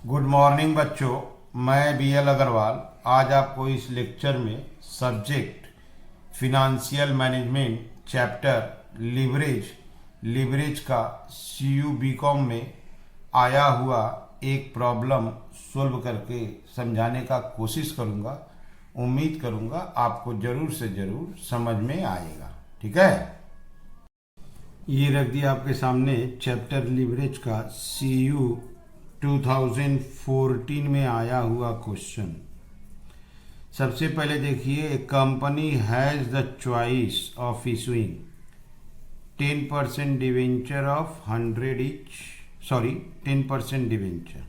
Good morning बच्चों, मैं BL Agarwal आज आपको इस लेक्चर में subject financial management chapter leverage का CU BCom में आया हुआ एक प्रॉब्लम सोल्व करके समझाने का कोशिश करूँगा। उम्मीद करूँगा आपको ज़रूर से ज़रूर समझ में आएगा। ठीक है, ये रख दिया आपके सामने चैप्टर लिवरेज का CU 2014 में आया हुआ क्वेश्चन। सबसे पहले देखिए, a company has the choice of issuing 10% debenture of 10% debenture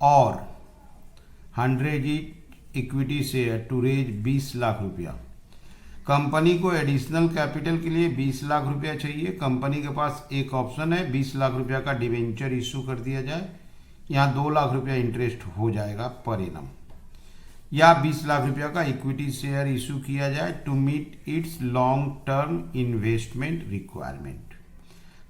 और 100 equity share to raise 20 lakh रुपया। कंपनी को एडिशनल कैपिटल के लिए 20 लाख रुपया चाहिए। कंपनी के पास एक ऑप्शन है, 20 लाख रुपया का डिवेंचर इशू कर दिया जाए, यहाँ 2 लाख रुपया इंटरेस्ट हो जाएगा पर एनम, या 20 लाख रुपया का इक्विटी शेयर इशू किया जाए to meet its long term investment requirement.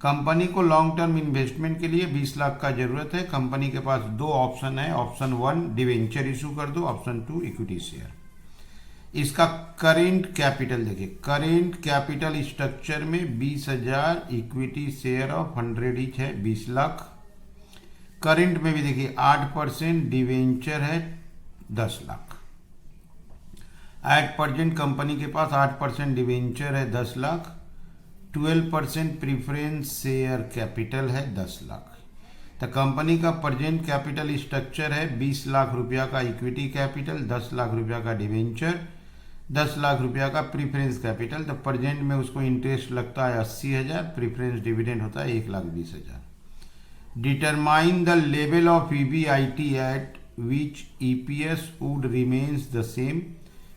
Company को लॉन्ग टर्म इन्वेस्टमेंट के लिए 20 लाख का जरूरत है। कंपनी के पास दो ऑप्शन है, ऑप्शन 1 डिवेंचर इशू कर दो, ऑप्शन 2 इक्विटी शेयर। इसका करेंट कैपिटल देखिए, करेंट कैपिटल स्ट्रक्चर में 20,000 इक्विटी शेयर ऑफ 100 ईच है 20 लाख। करेंट में भी देखिए 8% डिवेंचर है 10 लाख। एट प्रेजेंट कंपनी के पास 8% डिवेंचर है 10 लाख, 12% प्रीफरेंस शेयर कैपिटल है 10 लाख। तो कंपनी का प्रेजेंट कैपिटल स्ट्रक्चर है 20 लाख रुपया का इक्विटी कैपिटल, 10 लाख रुपया का डिवेंचर, 10 लाख रुपया का प्रीफरेंस कैपिटल। तो प्रेजेंट में उसको इंटरेस्ट लगता है 80,000, प्रीफरेंस डिविडेंड होता है 1,20,000। Determine the level of EBIT eight which EPS would remains the same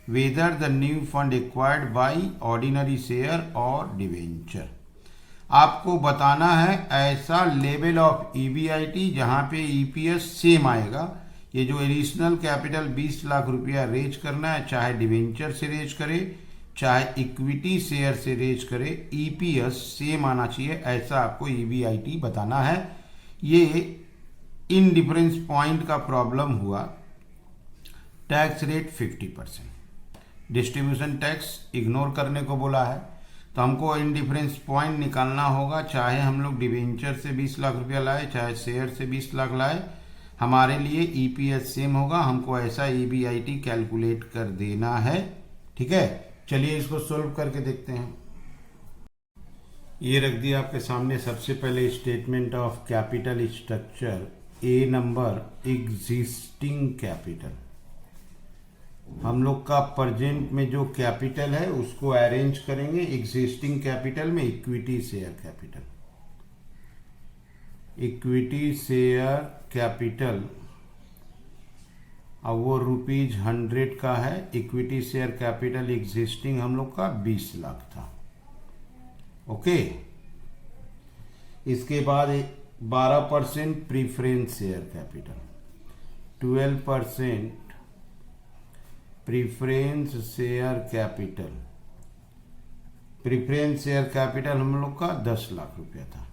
whether the new fund acquired by ordinary share और डिवेंचर। आपको बताना है ऐसा लेवल ऑफ EBIT जहां पे EPS सेम आएगा। ये जो एडिशनल कैपिटल 20 लाख रुपया रेज करना है, चाहे डिवेंचर से रेज करे चाहे इक्विटी शेयर से रेज करे, EPS सेम आना चाहिए, ऐसा आपको EBIT बताना है। ये इन डिफरेंस पॉइंट का प्रॉब्लम हुआ। Tax rate 50%, distribution tax ignore करने को बोला है, तो हमको इन डिफरेंस पॉइंट निकालना होगा। चाहे हम लोग डिवेंचर से 20 लाख रुपया लाए चाहे शेयर से 20 लाख लाए, हमारे लिए EPS सेम होगा। हमको ऐसा EBIT कैलकुलेट कर देना है। ठीक है, चलिए इसको सोल्व करके देखते हैं। ये रख दिया आपके सामने सबसे पहले statement of capital structure. A number existing capital, हम लोग का प्रेजेंट में जो कैपिटल है उसको अरेंज करेंगे एग्जिस्टिंग कैपिटल में। Equity share capital, equity share capital, अब वो ₹100 का है। इक्विटी शेयर कैपिटल एग्जिस्टिंग हम लोग का 20 लाख था। ओके, इसके बाद 12% preference share capital, 12% preference share capital. Preference share capital हम लोग का 10 लाख रुपया था।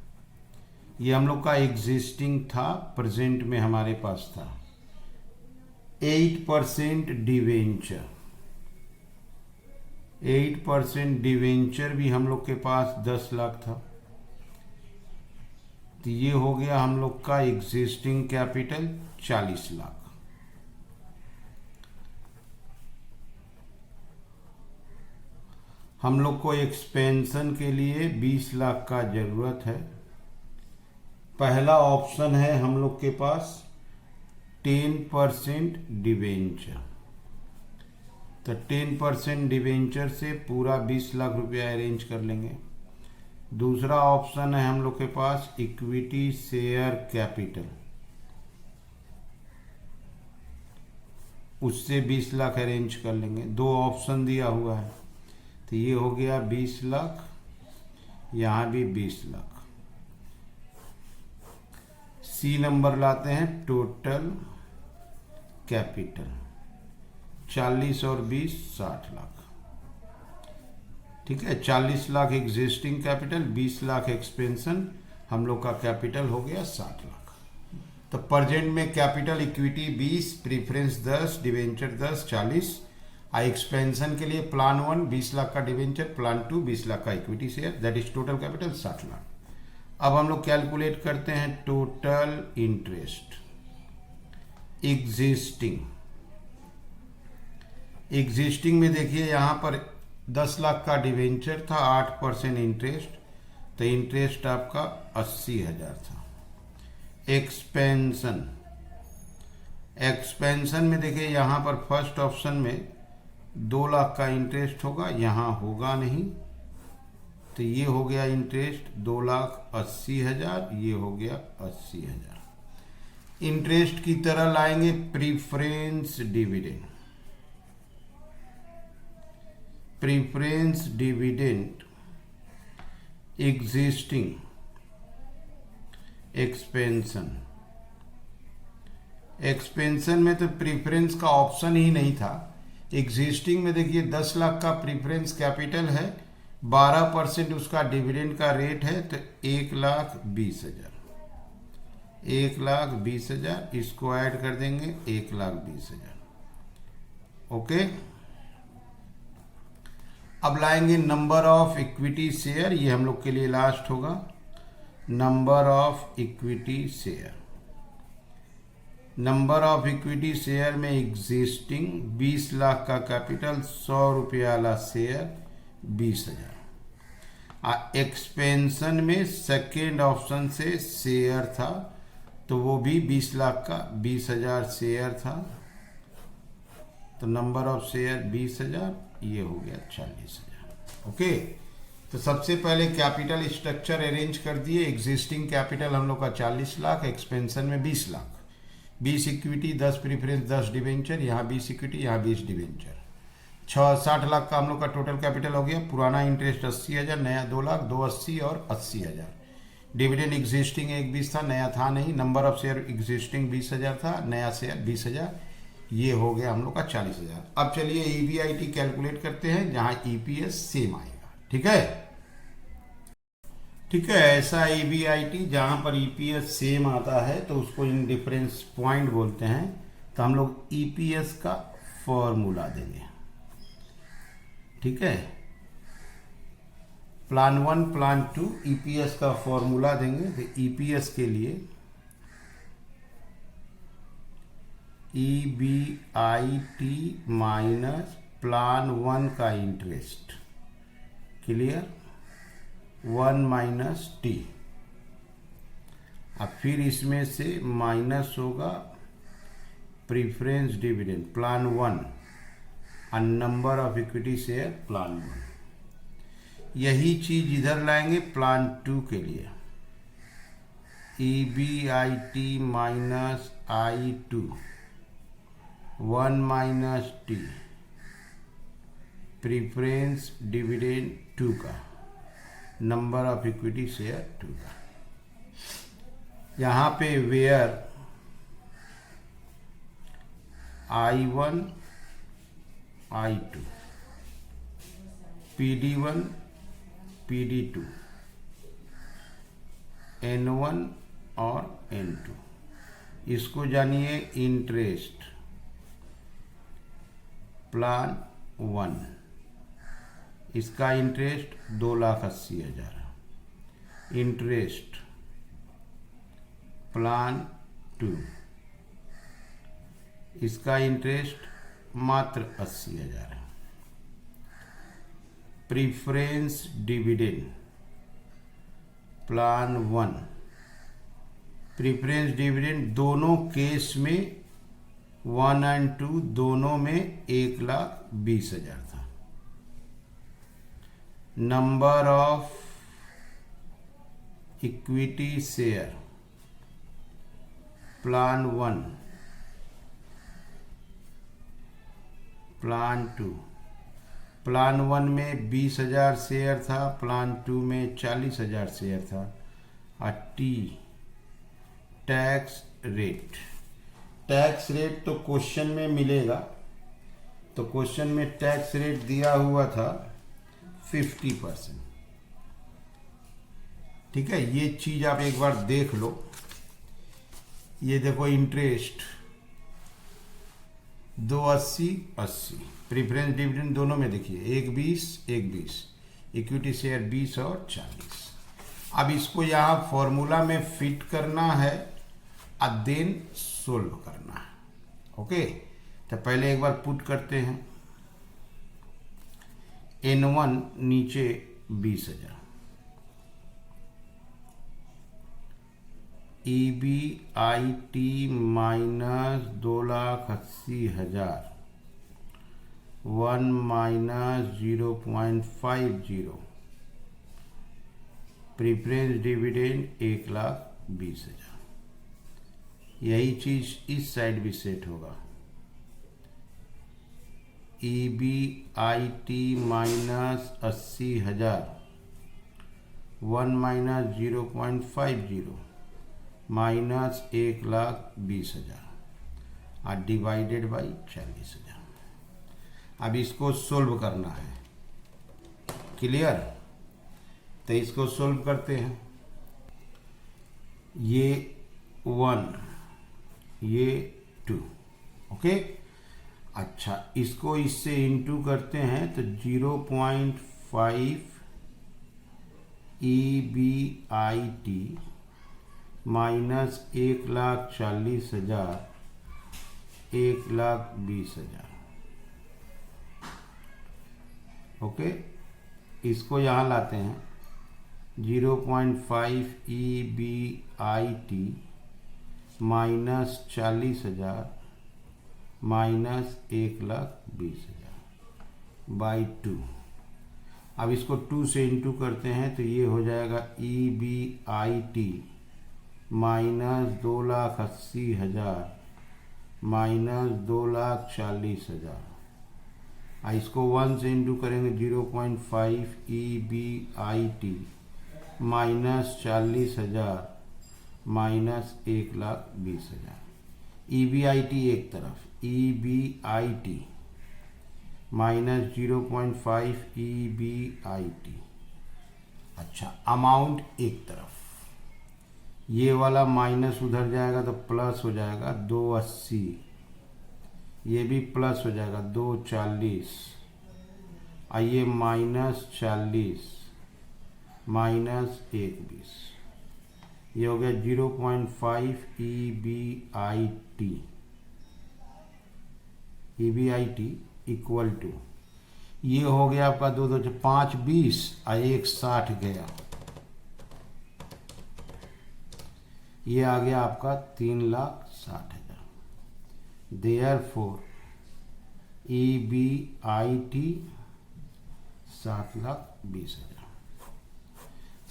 ये हम लोग का एग्जिस्टिंग था, प्रेजेंट में हमारे पास था। 8% डिवेंचर, 8% डिवेंचर भी हम लोग के पास 10 लाख था। तो ये हो गया हम लोग का एग्जिस्टिंग कैपिटल 40 लाख। हम लोग को एक्सपेंशन के लिए 20 लाख का जरूरत है। पहला ऑप्शन है हम लोग के पास 10% डिवेंचर, तो 10% डिवेंचर से पूरा 20 लाख रुपया अरेंज कर लेंगे। दूसरा ऑप्शन है हम लोग के पास इक्विटी शेयर कैपिटल, उससे 20 लाख अरेंज कर लेंगे। दो ऑप्शन दिया हुआ है, तो ये हो गया 20 लाख, यहाँ भी 20 लाख। C नंबर लाते हैं टोटल कैपिटल, 40 और 20 60 लाख। ठीक है, 40 lakh existing capital, 20 lakh expansion, हम लोग का कैपिटल हो गया 60 लाख। तो प्रेजेंट में capital equity 20, preference 10, debenture 10, 40। Expansion के लिए प्लान 1 20 लाख का डिवेंचर, प्लान 2 20 लाख का equity share, that is total capital 60 lakh. अब हम लोग कैलकुलेट करते हैं टोटल इंटरेस्ट एग्जिस्टिंग में देखिए यहाँ पर 10 लाख का डिवेंचर था, 8% इंटरेस्ट, तो इंटरेस्ट आपका 80,000 था। एक्सपेंशन में देखिए यहाँ पर फर्स्ट ऑप्शन में 2 लाख का इंटरेस्ट होगा, यहाँ होगा नहीं, तो ये हो गया इंटरेस्ट 2,80,000, ये हो गया 80,000। इंटरेस्ट की तरह लाएंगे प्रीफरेंस डिविडेंड एग्जिस्टिंग एक्सपेंशन में तो प्रीफरेंस का ऑप्शन ही नहीं था। एग्जिस्टिंग में देखिए 10 लाख का प्रीफरेंस कैपिटल है, 12% उसका डिविडेंड का रेट है, तो 1,20,000 इसको ऐड कर देंगे 1,20,000। ओके, अब लाएंगे नंबर ऑफ इक्विटी शेयर, ये हम लोग के लिए लास्ट होगा। नंबर ऑफ इक्विटी शेयर में एग्जिस्टिंग 20 लाख का कैपिटल, 100 रुपया वाला शेयर 20,000। एक्सपेंशन में सेकेंड ऑप्शन से शेयर था, तो वो भी 20 लाख का 20,000 शेयर था, तो नंबर ऑफ शेयर 20,000, ये हो गया 40,000। ओके, तो सबसे पहले कैपिटल स्ट्रक्चर अरेंज कर दिए। एग्जिस्टिंग कैपिटल हम लोग का 40 लाख, एक्सपेंशन में 20 लाख, 20 इक्विटी, 10 प्रीफरेंस, 10 डिवेंचर, यहाँ 20 इक्विटी, यहाँ 20 डिवेंचर, 60 लाख का हम लोग का टोटल कैपिटल हो गया। पुराना इंटरेस्ट 80,000, नया 2 लाख, 280 और 80,000। डिविडेंड एग्जिस्टिंग 1,20 था, नया था नहीं। नंबर ऑफ शेयर एग्जिस्टिंग 20,000 था, नया शेयर 20,000, ये हो गया हम लोग का 40,000। अब चलिए EBIT कैलकुलेट करते हैं, जहां EPS सेम आएगा। ठीक है, ऐसा EBIT जहां पर EPS सेम आता है तो उसको इन डिफरेंस पॉइंट बोलते हैं। तो हम लोग EPS का फॉर्मूला देंगे। ठीक है, प्लान 1 प्लान 2 EPS का फॉर्मूला देंगे। तो EPS के लिए EBIT माइनस प्लान 1 का इंटरेस्ट, क्लियर, 1 माइनस T। अब फिर इसमें से माइनस होगा प्रीफरेंस डिविडेंड प्लान 1 और number of equity share plan 1। यही चीज इधर लाएंगे प्लान 2 के लिए। EBIT minus I2, 1 minus T, preference dividend 2 का, नंबर ऑफ इक्विटी शेयर 2 का। यहाँ पे where I1 I2, PD1 PD2, N1 और N2, इसको जानिए इंटरेस्ट प्लान 1, इसका इंटरेस्ट 2,80,000। इंटरेस्ट प्लान 2, इसका इंटरेस्ट मात्र 80,000 है। Preference dividend plan 1, preference dividend दोनों केस में 1 और 2 दोनों में 1,20,000 था। Number of equity share plan 1 plan 2, plan 1 में 20,000 शेयर था, प्लान 2 में 40,000 शेयर था। और T टैक्स रेट तो क्वेश्चन में मिलेगा, तो क्वेश्चन में टैक्स रेट दिया हुआ था 50%। ठीक है, ये चीज आप एक बार देख लो। ये देखो इंटरेस्ट 280 80, प्रीफरेंस डिविडेंड दोनों में देखिए, एक 20, इक्विटी शेयर 20 और 40। अब इसको यहाँ फॉर्मूला में फिट करना है और देन सोल्व करना है। ओके, तो पहले एक बार पुट करते हैं। N1 नीचे 20,000, EBIT minus 2,80,000, 1 minus 0.50, preference dividend 1,20,000। यही चीज इस साइड भी सेट होगा। EBIT माइनस 80,000, 1 माइनस 0.50 माइनस 1,20,000 और डिवाइडेड बाई 40,000। अब इसको सोल्व करना है। क्लियर? तो इसको सोल्व करते हैं। ये 1, ये 2। ओके, अच्छा, इसको इससे इंटू करते हैं तो 0.5 EBIT माइनस 1,40,000, 1,20,000। ओके, इसको यहाँ लाते हैं। 0.5 EBIT माइनस 40,000 माइनस 1,20,000 बाई 2। अब इसको 2 से इंटू करते हैं तो ये हो जाएगा EBIT माइनस 2,80,000 माइनस 2,40,000। इसको 1 से इंटू करेंगे 0.5 EBIT माइनस 40,000 माइनस 1,20,000। EBIT एक तरफ, EBIT माइनस 0.5 EBIT। अच्छा, अमाउंट एक तरफ, ये वाला माइनस उधर जाएगा तो प्लस हो जाएगा 280, ये भी प्लस हो जाएगा 240, आइए माइनस 40 माइनस 1,20, ये हो गया 0.5 EBIT। EBIT इक्वल टू, ये हो गया आपका 2 2 5 20 और 1 60 गया, ये आ गया आपका 3,60,000। Therefore EBIT 7,20,000।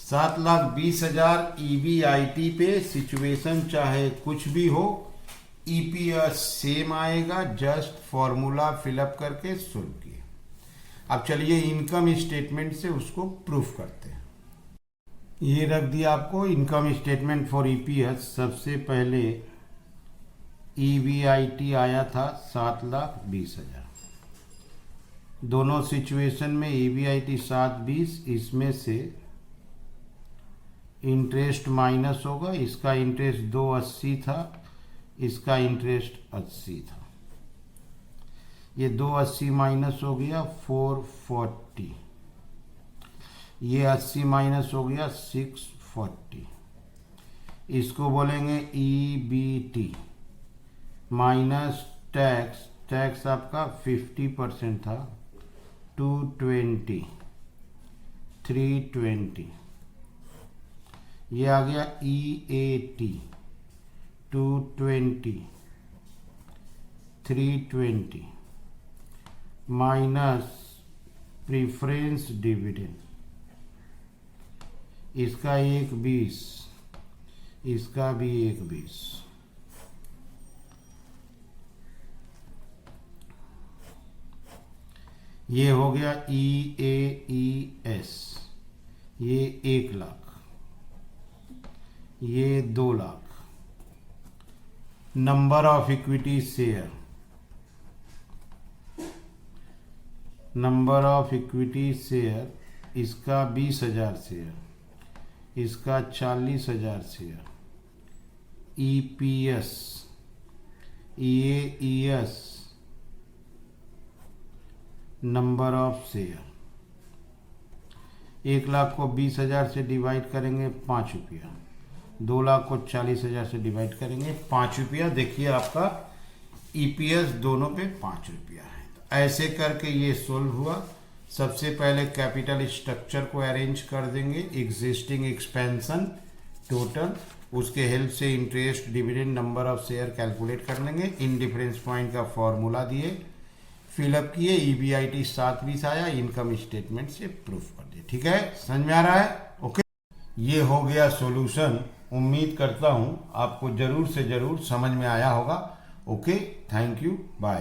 7,20,000 EBIT पे सिचुएशन चाहे कुछ भी हो, EPS सेम आएगा। जस्ट फॉर्मूला फिलअप करके सोल्व किए। अब चलिए इनकम स्टेटमेंट से उसको प्रूफ करते हैं। ये रख दिया आपको इनकम स्टेटमेंट फॉर EPS। सबसे पहले EBIT आया था 7,20,000। दोनों सिचुएशन में EBIT 7,20, इसमें से इंटरेस्ट माइनस होगा। इसका इंटरेस्ट 280 था, इसका इंटरेस्ट 80 था। ये 280 माइनस हो गया 440, ये 80 माइनस हो गया 640। इसको बोलेंगे EBT माइनस टैक्स। टैक्स आपका 50% था, 220, 320। ये आ गया EAT 220, 320 माइनस प्रीफरेंस डिविडेंड, इसका 1,20, इसका भी 1,20। ये हो गया EAES, ये 1 लाख, ये 2 lakh. Number of equity share, number of equity share, इसका 20,000 शेयर, इसका 40,000 share, EPS EAES number of share. 1 lakh को 20,000 से डिवाइड करेंगे 5 रुपया, 2 लाख को 40,000 से डिवाइड करेंगे 5 रुपया। देखिए आपका EPS दोनों पे 5 रुपया है। तो ऐसे करके ये सोल्व हुआ। सबसे पहले कैपिटल स्ट्रक्चर को अरेंज कर देंगे, एग्जिस्टिंग एक्सपेंशन टोटल, उसके हेल्प से interest dividend number of share calculate कर लेंगे। इन डिफरेंस पॉइंट का फॉर्मूला दिए, फिलअप किए, EBIT 720 आया, इनकम स्टेटमेंट से प्रूफ कर दिए। ठीक है, समझ में आ रहा है? ओके, ये हो गया सॉल्यूशन। उम्मीद करता हूँ आपको जरूर से जरूर समझ में आया होगा। Okay, thank you, bye.